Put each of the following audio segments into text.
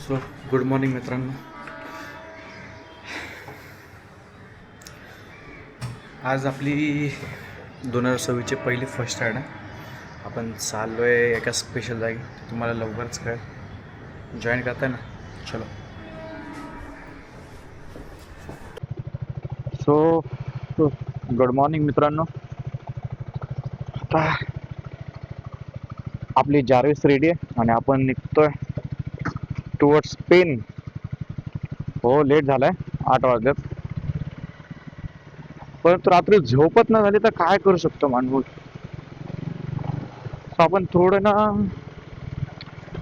So good morning मित्रांनो. आज आपली 2026ची पहिली फर्स्ट राईड आहे. आपण चाललो आहे एका स्पेशल जागी, तुम्हाला लवकरच कळेल. जॉईन करताय ना? चलो. सो गुड मॉर्निंग मित्रांनो. आता आपली जार्विस रेडी आहे आणि आपण निघतोय टुवर्ड्स स्पेन. हो, लेट झालाय, 8 वाजलेत. परंतु रात्री झोपत न झाली तर काय करू शकतो माणूस. सो आपण थोडं ना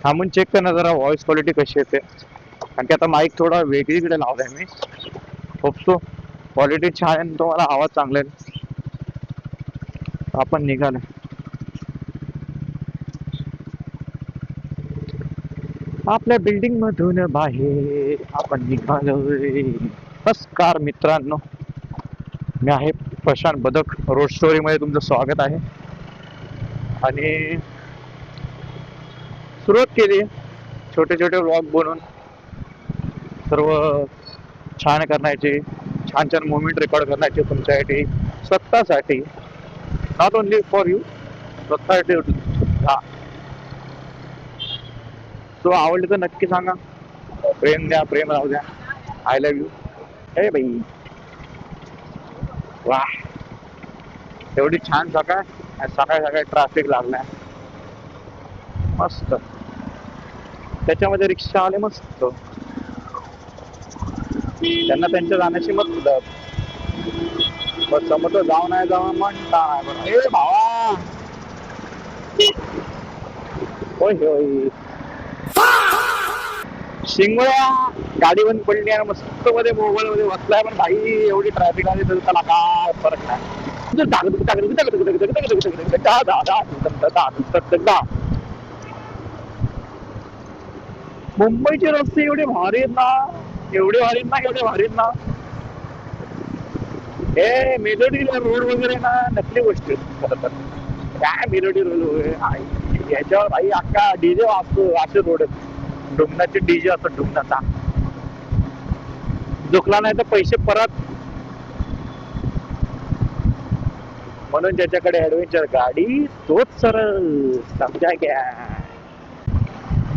थांबून चेक कर ना जरा व्हॉइस क्वालिटी कशी येते, कारण की आता माईक थोडा वेगळीकडे लावलाय मी. होप सो क्वालिटी छान आहे, तुम्हाला आवाज चांगला आहे. आपण निघालो आपल्या बिल्डिंग मधून बाहेर, आपण निघालोय. नमस्कार मित्रांनो, मी आहे प्रशांत बदक. रोड स्टोरी मध्ये तुमचं स्वागत आहे. आणि सुरुवात केली छोटे छोटे व्लॉग बनवून, सर्व छान करण्याचे, छान छान मोमेंट रेकॉर्ड करण्याचे तुमच्यासाठी, स्वतःसाठी. नॉट ओनली फॉर यू, स्वतःसाठी. हा, सो आवडले तर नक्की सांगा. प्रेम द्या, प्रेम राहू द्या. I love you. हे बाई, वा, एवढी छान सकाळ. सकाळी सकाळी ट्रॅफिक लागलाय मस्त. त्याच्यामध्ये रिक्षा आले मस्त, त्यांना त्यांच्या जाण्याची मस्त. बस समोर जाऊ नाही जाऊ म्हणता. ए भावा, होय होय. शिंगोळ्या गाडी बंद पडली आणि मस्त मध्ये मोबाईल मध्ये बसलाय. पण भाई एवढी ट्रॅफिक आली तर त्याला काय फरक नाही. मुंबईचे रस्ते एवढे भारी आहेत ना, एवढे भारी ना, एवढे भारी ना. हे मेलोडी रोड वगैरे ना नकली गोष्टी खरं तर. काय मेलोडी रोड याच्यावर भाई अख्खा डीजे वाजतो. असे रोड आहेत, डुंगणाचे डीजे असतात. डुंगणाचा झुकला नाही तर पैसे परत. म्हणून ज्याच्याकडे ऍडव्हेंचर गाडी तोच सरळ समजा घ्या.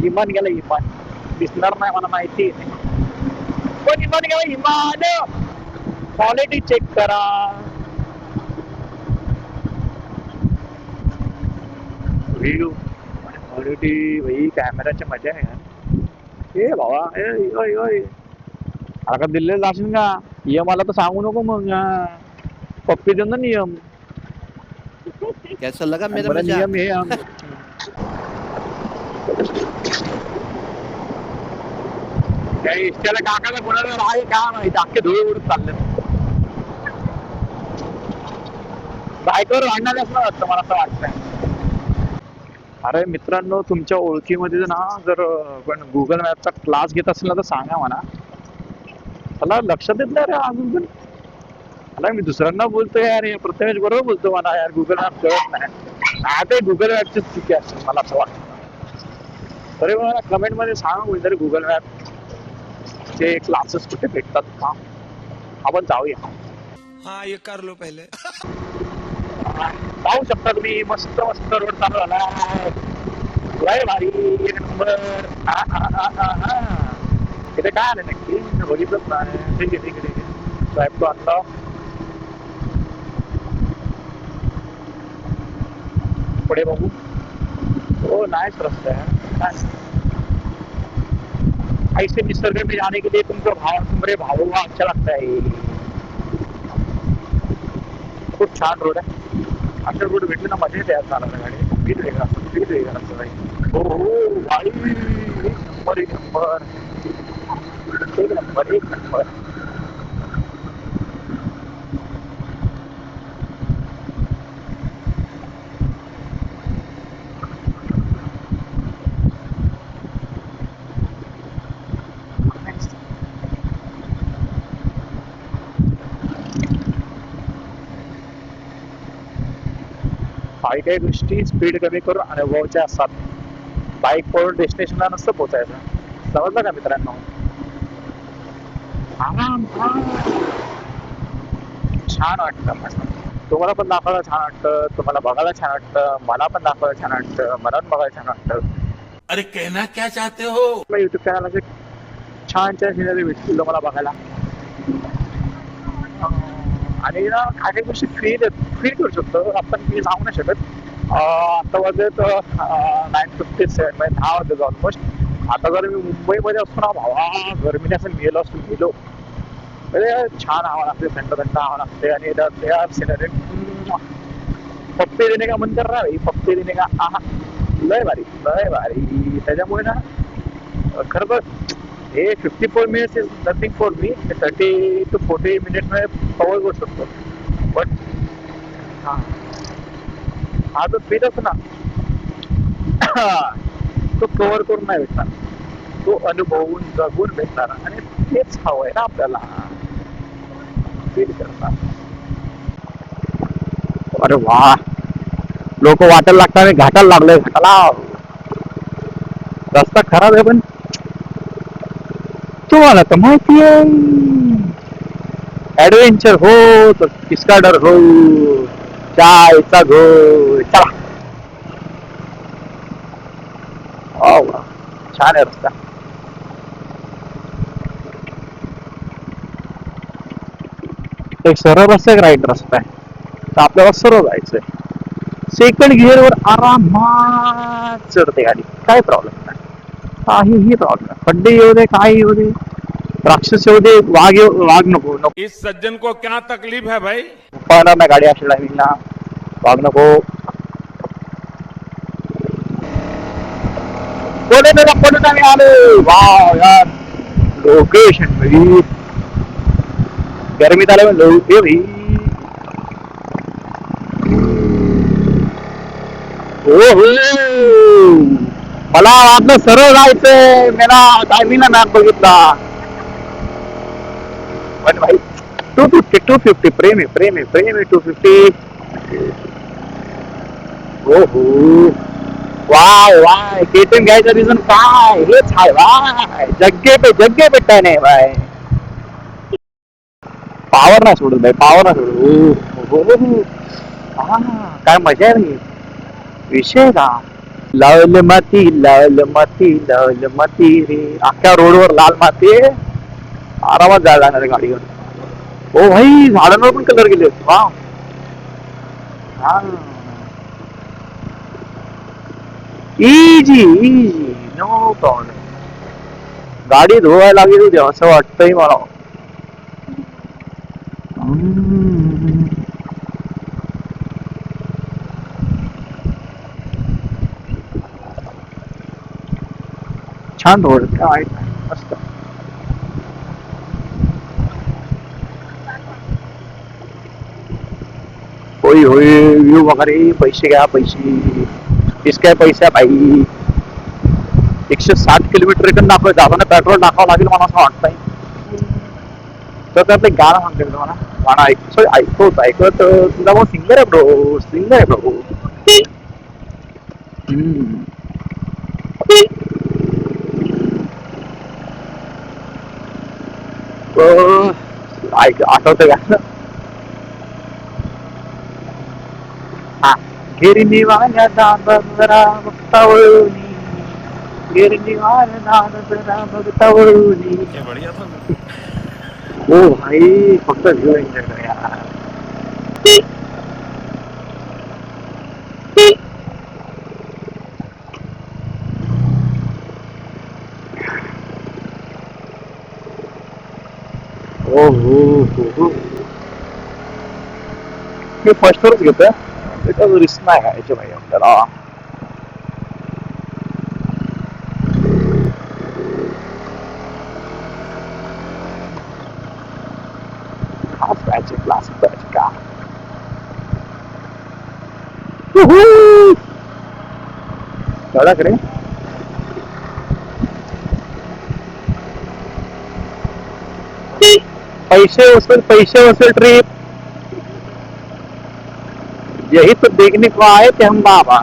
इमान गेला, इमान दिसणार नाही मला माहिती, पण इमान गेला. इमान क्वालिटी चेक करा. व्हिडिओ क्वालिटी भाई, कॅमेराची मजा आहे यार. ए भावा, आता दिल्लीला जाशील का? नियम आला तर सांगू नको मग. पप्पी देऊन ना नियम. कैसा लगा मेरा मला नियम मजाक? हे त्याला काकाला कोणाला आहे का माहिती, अख्खे धुळे उडत चालले. बायकोवर भांडणारच ना वाटतं मला असं वाटतंय. अरे मित्रांनो, तुमच्या ओळखीमध्ये ना जर पण गुगल मॅपचा क्लास घेत असेल ना तर सांगा मला. मला लक्षात येत नाही रे अजून पण. मला मी दुसऱ्यांना बोलतोय यार, प्रथमेश बरोबर बोलतो मला यार, गुगल मॅप कळत नाही. आता गुगल मॅपची चुकी असेल मला असं वाटतं. तरी मला कमेंट मध्ये सांगा कोणतरी गुगल मॅप चे क्लासेस कुठे भेटतात का, आपण जाऊया. हाँ ये कर लो पहले. पाहू शकता तुम्ही, मस्त मस्त रोड चालू झाला. लय भारी, एक नंबर. इथे काय आलं नक्की बघितलंच नाही. ठीक आहे ठीक आहे ठीक आहे. साहेब तो आता पुढे बघू. हो, नाइस रास्ता है. ऐसे निसर्ग में जाने के लिए तुमको तुम्हारे भावों का अच्छा लगता है. खूप छान रोड आहे. अशा रोड भेटले ना मजा येते यार चालायला. गाडी स्पीड वेगळा असतो, स्पीड वेगळा असतो भाई. हो हो भाई, एक नंबर एक नंबर एक नंबर एक नंबर. काही काही गोष्टी स्पीड कमी करून अनुभवायच्या असतात. बाईक पळून डेस्टिनेशनला नसतं पोहोचायचं. समजलं का मित्रांनो? आराम छान वाटतं मस्त. तुम्हाला पण दाखवायला छान वाटतं, तुम्हाला बघायला छान वाटतं, मला पण दाखवायला छान वाटतं, मला पण बघायला छान वाटतं. अरे कहना क्या चाहते हो? युट्यूब चॅनल असे छान छान सिनरी भेटतील तुम्हाला बघायला. आणि ना काही काही गोष्टी फील करू शकतो आपण. मी सांगू नाही शकत. आता वाजत 9:57 म्हणजे 10 वाजत ऑलमोस्ट. आता जर मी मुंबईमध्ये असतो ना भावा, गरमीने असं गेलो म्हणजे छान हवा लागते, थंड थंड हवा लागते. आणि त्या सिनरी पप्पे देणे का मन कर रहा भाई, पप्पे देणे का. आहा, लय भारी लय भारी. त्याच्यामुळे ना खरं तर हे 54 minutes is nothing for me. 30 to 40 minutes मध्ये कव्हर करू शकतो. बट हा जो स्पीड असतो ना तो कव्हर करून नाही भेटणार. तो अनुभवून जगून भेटणार. आणि तेच हवंय ना आपल्याला, फील करणार. अरे वा, लोक वाटायला लागतात घाटाला लागले घाटाला. रस्ता खराब आहे पण तुम्हाला तर माहिती आहे. ऍडव्हेंचर हो तर किसका डर हो, चायचा घो. चला. वा, छान आहे रस्ता. एक सरळ रस्ता, एक राईट रस्ता आहे. तर आपल्याला सरळ जायचंय. सेकंड गिअरवर आरामात चढते गाडी, काय प्रॉब्लेम नाही. काहीही प्रॉब्लेम नाही. खड्डे येऊ दे, काही येऊ दे, राक्षस येऊ दे, वाघ नको नको. इस सज्जन को क्या तकलीफ है भाई? पळणार ना गाडी अशा ड्रायव्हिंगला. वाघ नको. पुढे आम्ही आलो. वाव यार, लोकेशन भाई. गरमीत आले म्हणलो ए भाई. हो हो, मला वाटलं सरळ जायचंय. मला टायमिंगला मॅप बघितला. पण भाई 250 प्रेम आहे प्रेम आहे प्रेम आहे 250. हो हो. वाय वाय, केटीएम घ्यायचं रिझन काय हेच आहे. वाय जग्गे पे टन आहे बाय. पावर नाही सोडत भाई, पावर नाही सोडत. हो हो हो. हा, काय मजा आहे भाई. विषय का लाल माती लाल माती लाल माती रे. अख्ख्या रोडवर लाल माती आहे. आरामात जायला लागणार आहे गाडीवर. हो भाई, झाडांवर पण कलर गेले. वा. हा, इजी इजी, नो प्रॉब्लेम. गाडी धुवायला लागेल उद्या असं वाटतंय मला. छान रोड काय मस्त. होय होय, व्यू वगैरे. पैसे घ्या पैसे. तीस काय पैसा बाई. 160 किलोमीटर इकडून दाखवाय जाताना पेट्रोल टाकावं लागेल मला असं वाटतंय. तर त्यातलं गाणं म्हणते तुम्हाला. गाणं ऐकत तुझा मग सिंगर आहे ब्रो, सिंगर आहे ब्रो. आठवतं का? हा, गिरणी वाल्या दादा जरा बघता वळूनी. गिरणी वाल्या दादा जरा बघता वळूनी. क्या बढ़िया था. ओ भाई, फक्त व्ह्यू एन्जॉय कर यार. हो हो हो. मी फर्स्ट वरच घेतोय. त्याच्यावर रिस्क नाही घ्यायची भाई आपल्याला. क्लास पाहिजे का. कडक रे. पैसे वसूल ट्रिप. यही तो देखने को आए थे हम बाबा.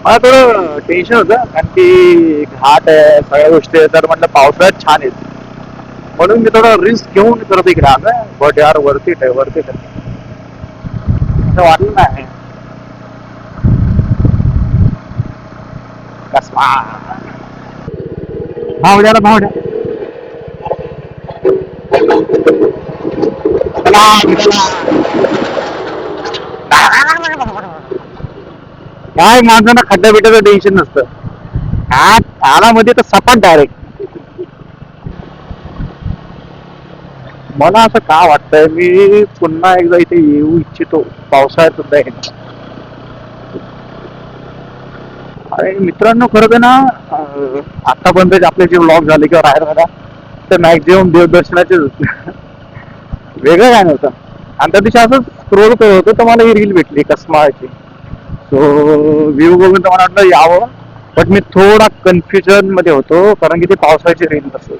मला थोडं टेन्शन होतं कारण की घाट आहे सगळ्या गोष्टी आहे तर म्हटलं पावसाळ्यात छान आहेत म्हणून मी थोडं रिस्क घेऊन करत इकडे आलोय बट यार वरती आहे वरती आहे असं वाटलं नाही कसमा भाव द्या भाव द्या काय माणसांना खड्डा बिड्ड्याचं टेन्शन नसतं हा तालामध्ये तर सपाट डायरेक्ट मला असं का वाटतंय मी पुन्हा एकदा इथे येऊ इच्छितो पावसाळ्यात सुद्धा आहे अरे मित्रांनो खरं तर ना आतापर्यंत आपले जे व्लॉग झाले किंवा राहायला झाला तर मॅक्झिमम देवदर्शनाचे वेगळं काय नव्हतं आणि त्या दिवशी असं स्क्रोल करत होतो तर मला ही रील भेटली कसमाळची सो व्ह्यू बघून तर मला वाटलं यावं बट मी थोडा कन्फ्युजन मध्ये होतो कारण की ते पावसाळ्याची रील नसते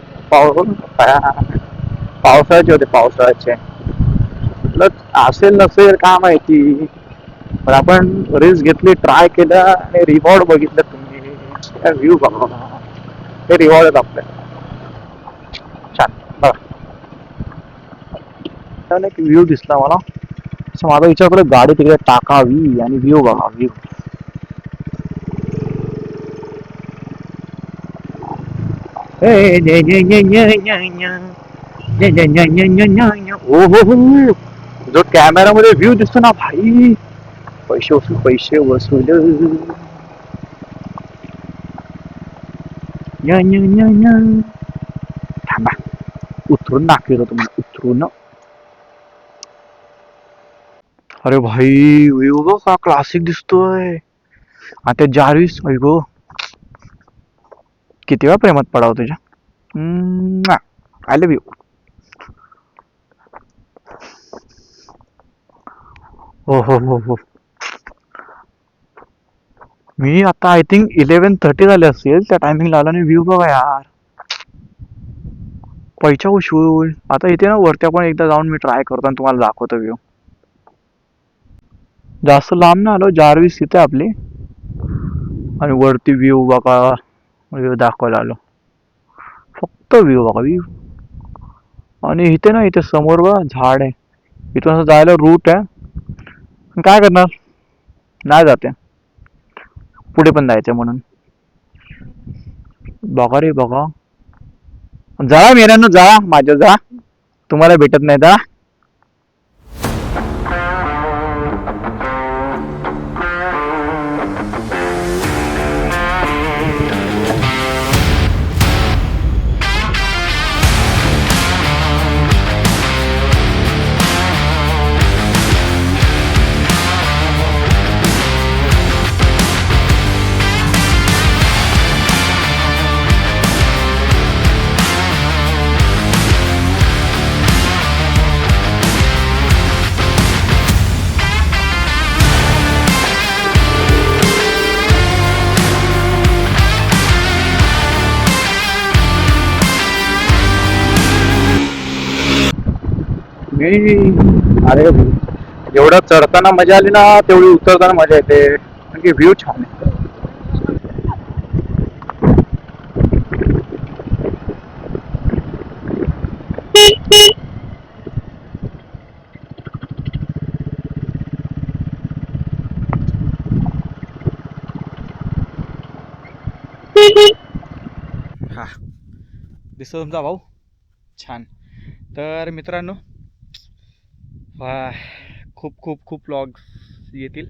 पावसाळ्याचे होते पावसाळ्याचे म्हटलं असेल नसेल का माहिती पण आपण रिस्क घेतली ट्राय केलं आणि रिवॉर्ड बघितलं तुम्ही व्ह्यू बघा ते रिवॉर्ड आहेत आपल्याला छान बघा एक व्ह्यू दिसला मला असं माझा विचार करत गाडी तिकडे टाकावी आणि व्ह्यू बघा व्ह्यू हो जो कॅमेरा मध्ये व्ह्यू दिसतो ना भाई पैसे वसूल थांबा उतरून दाखवतो तुम्हाला उतरून अरे भाई व्ह्यू बघ का क्लासिक दिसतोय आता जारवीस गो किती वेळा प्रेमात पडावं तुझ्या आय लव्ह यू हो मी आता आय थिंक 11:30 झाले असेल त्या टायमिंगला आला आणि व्ह्यू बघा यार पैसा उशूल आता इथे ना वरती आपण एकदा जाऊन मी ट्राय करतो आणि तुम्हाला दाखवतो व्ह्यू जास्त लांब ना आलो जारवीस इथे आपली आणि वरती व्ह्यू बघा व्ह्यू दाखवायला आलो फक्त व्ह्यू बघा व्ह्यू आणि इथे ना इथे समोर बघा झाड आहे इथून असं जायला रूट आहे काय करणार नाही जाते पुढे पण जायचं म्हणून बघा रे बघा जा मेरांनो जा माझ्या जा तुम्हाला भेटत नाही का अरे जेवढं चढताना मजा आली ना तेवढी उतरताना मजा येते कारण की व्ह्यू छान आहे हा दिसतो तुमचा भाऊ छान तर मित्रांनो खूप खूप खूप व्लॉग्स येतील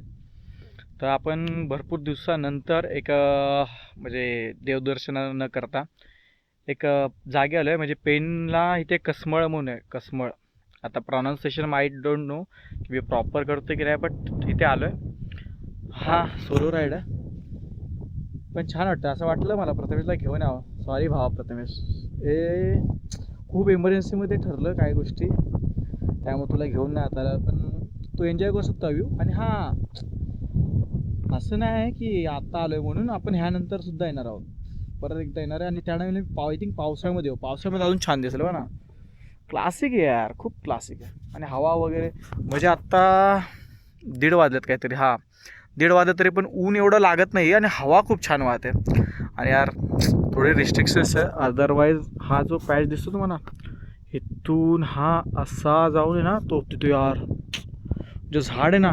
तर आपण भरपूर दिवसानंतर एक म्हणजे देवदर्शन न करता एक जागे आलो आहे म्हणजे पेनला इथे कसमळ म्हणून आहे कसमळ आता प्रोनाऊन्सिएशन आय डोंट नो की मी प्रॉपर करतो की नाही बट इथे आलो आहे हां सोलो राईड आहे पण छान वाटतं असं वाटलं मला प्रथमेशला घेऊन यावं सॉरी भावा प्रथमेश ए खूप इमर्जन्सीमध्ये ठरलं काही गोष्टी त्यामुळे तुला घेऊन नाही आता आलं पण तू एन्जॉय करू शकतो व्ह्यू आणि हां असं नाही आहे की आत्ता आलो आहे म्हणून आपण ह्यानंतर सुद्धा येणार आहोत परत एकदा येणार आहे आणि त्यानंतर आय थिंक पावसाळ्यामध्ये येऊ पावसाळ्यामध्ये अजून छान दिसेल बघा ना क्लासिक आहे यार खूप क्लासिक आहे आणि हवा वगैरे म्हणजे आत्ता 1:30 वाजलेत काहीतरी हां 1:30 वाजता तरी पण ऊन एवढं लागत नाही आणि हवा खूप छान वाहते. आणि यार थोडे रिस्ट्रिक्शन्स आहे, अदरवाईज हा जो पॅच दिसतो तुम्हाला इथून हा असा जाऊन आहे ना तो तिथे यार जो झाड आहे ना,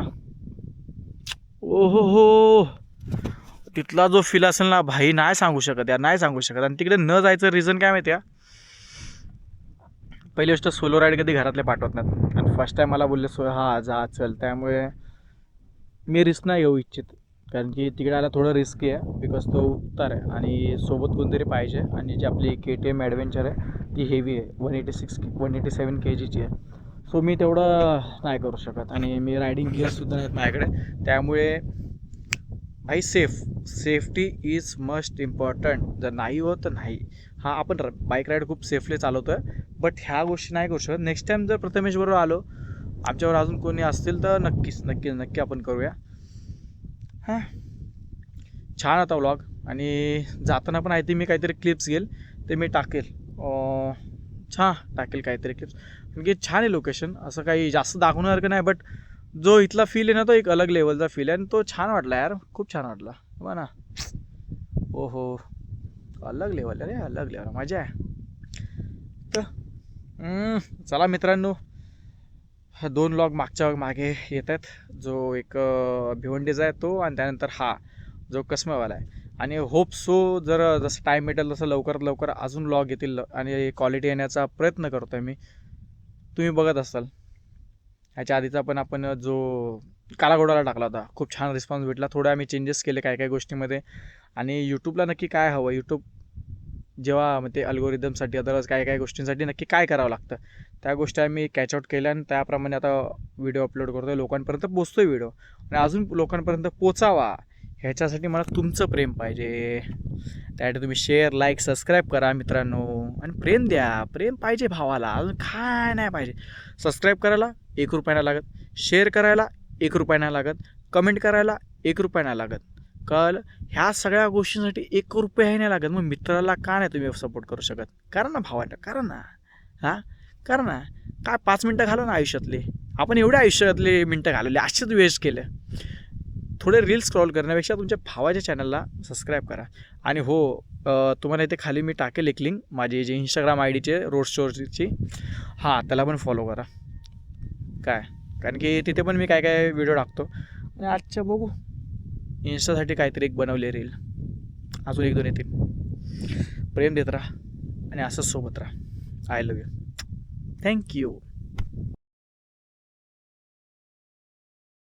ओ हो तिथला जो फील असेल ना भाई नाही सांगू शकत यार, नाही सांगू शकत. आणि तिकडे न जायचं रिझन काय माहिती आहे? पहिली गोष्ट सोलो राईड कधी घरातले पाठवत नाहीत आणि फर्स्ट टाईम मला बोलले हा जा चल, त्यामुळे मी रिस्क नाही घेऊ इच्छित. कारण की तिकडे आला थोडं रिस्की आहे बिकॉज तो उत्तर आहे आणि सोबत कोणतरी पाहिजे. आणि जी आपली KTM ॲडव्हेंचर आहे ती हेवी आहे, 187 kgची आहे. सो मी तेवढं नाही करू शकत आणि मी रायडिंग गिअरसुद्धा नाहीत माझ्याकडे. त्यामुळे भाई सेफ्टी इज मस्ट इम्पॉर्टंट. जर नाही होत तर नाही. हां आपण बाईक राईड खूप सेफली चालवतो आहे, बट ह्या गोष्टी नाही करू शकत. नेक्स्ट टाईम जर प्रथमेशबरोबर आलो, आमच्यावर अजून कोणी असतील तर नक्की आपण करूया. हां छान होता व्लॉग. आणि जाताना पण मी काहीतरी क्लिप्स घेईल ते मी टाकेल. टाकेल काहीतरी क्लिप्स, कारण छान आहे लोकेशन. असं काही जास्त दाखवण्यासारखं नाही, बट जो इथला फील आहे ना तो एक अलग लेवलचा फील आहे आणि तो छान वाटला यार, खूप छान वाटला बघा ना. ओहो अलग लेवल अरे अलग लेवल मजा आहे. तर चला मित्रांनो, 2 व्लॉग मागे येत आहेत. जो एक भिवंडीचा आहे तो, आणि त्यानंतर हा जो कसमेवाला आहे. आणि होप सो जर जसं टाईम भेटेल तसं लवकरात लवकर अजून व्लॉग येतील आणि क्वालिटी येण्याचा प्रयत्न करतो आहे मी. तुम्ही बघत असाल ह्याच्या आधीचा पण आपण जो कालाघोडाला टाकला होता, खूप छान रिस्पॉन्स भेटला. थोडे आम्ही चेंजेस केले काय गोष्टीमध्ये. आणि यूट्यूबला नक्की काय हवं, यूट्यूब जेव्हा ते अल्गोरिदमसाठी अदरवाईज काय गोष्टींसाठी नक्की काय करावं लागतं, त्या गोष्टी आम्ही कॅच आउट केल्या आणि त्याप्रमाणे आता व्हिडिओ अपलोड करतो आहे. लोकांपर्यंत पोचतो आहे व्हिडिओ, आणि अजून लोकांपर्यंत पोचावा ह्याच्यासाठी मला तुमचं प्रेम पाहिजे. त्यासाठी तुम्ही शेअर, लाईक, सबस्क्राईब करा मित्रांनो, आणि प्रेम द्या. प्रेम पाहिजे भावाला, अजून काय नाही पाहिजे. सबस्क्राईब करायला 1 रुपया नाही लागत, शेअर करायला 1 रुपया नाही लागत, कमेंट करायला 1 रुपया नाही लागत. कळलं? ह्या सगळ्या गोष्टींसाठी 1 रुपयाही नाही लागत. मग मित्राला का नाही तुम्ही सपोर्ट करू शकत? करा ना भावाला, करा ना. करा ना. काय 5 मिनटं घालव ना आयुष्यातले. आपण एवढ्या आयुष्यातले मिनटं घालवले, असेच वेस्ट केले. थोडे रील्स स्क्रॉल करण्यापेक्षा तुमच्या भावाच्या चॅनलला सबस्क्राईब करा. आणि हो तुम्हाला इथे खाली मी टाकेल एक लिंक माझी जी इंस्टाग्राम IDचे रोड स्टोअरची, त्याला पण फॉलो करा. कारण की तिथे पण मी काय व्हिडिओ टाकतो. आणि आजच्या बघू इंस्टासाठी काहीतरी एक बनवले रील, अजून 1-2 येतील. प्रेम देत राहा आणि असंच सोबत राहा. I love you. थँक्यू.